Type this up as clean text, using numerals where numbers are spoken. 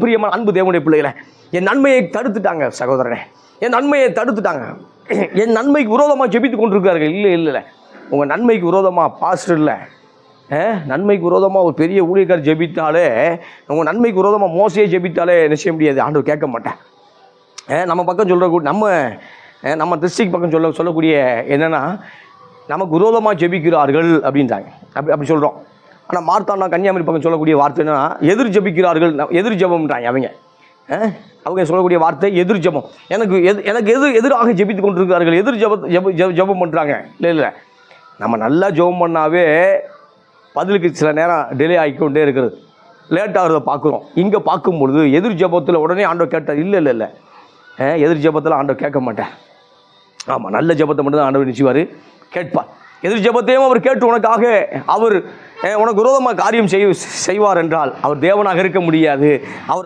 பிரியமான அன்பு தேவனுடைய பிள்ளைகளை, என் நன்மையை தடுத்துட்டாங்க சகோதரனே, என் நன்மையை தடுத்துட்டாங்க. என் நன்மைக்கு விரோதமாக ஜெபித்து கொண்டிருக்கார்கள். இல்லை இல்லை இல்லை, உங்கள் நன்மைக்கு விரோதமாக பாஸ்டர் இல்லை, நன்மைக்கு விரோதமாக ஒரு பெரிய ஊழியக்காரர் ஜெபித்தாலே, உங்கள் நன்மைக்கு விரோதமாக மோசையே ஜெபித்தாலே நிச்சய முடியாது, ஆண்டவர் கேட்க மாட்டேன். நம்ம பக்கம் சொல்கிற நம்ம டிஸ்ட்ரிக்ட் பக்கம் சொல்லக்கூடிய என்னென்னா, நமக்கு விரோதமாக ஜெபிக்கிறார்கள் அப்படின்றாங்க. அப்படி சொல்கிறோம். ஆனால் மார்த்தாண்டா கன்னியாகுமரி பக்கம் சொல்லக்கூடிய வார்த்தை என்னன்னா, எதிர் ஜெபிக்கிறார்கள், எதிர் ஜெபம்ன்றாங்க அவங்க சொல்லக்கூடிய வார்த்தை எதிர் ஜெபம். எனக்கு எதிராக ஜெபித்து கொண்டிருக்கிறார்கள், எதிர் ஜெபம் பண்ணுறாங்க. இல்லை இல்லை, நம்ம நல்லா ஜெபம் பண்ணாவே பதிலுக்கு சில நேரம் டிலே ஆகிக்கொண்டே இருக்கிறது, லேட்டாகிறத பார்க்குறோம். இங்கே பார்க்கும்பொழுது எதிர் ஜெபத்தில் உடனே ஆண்டவர் கேட்டார். இல்லை இல்லை இல்லை, எதிர் ஜெபத்தில் ஆண்டவர் கேட்க மாட்டேன். ஆமாம், நல்ல ஜெபத்தை மட்டும் தான் ஆண்டவர் நிச்சயவார் கேட்பார். எதிர் ஜெபத்தையும் அவர் கேட்டு உனக்காக அவர் உனக்கு விரோதமாக காரியம் செய்வார் என்றால் அவர் தேவனாக இருக்க முடியாது. அவர்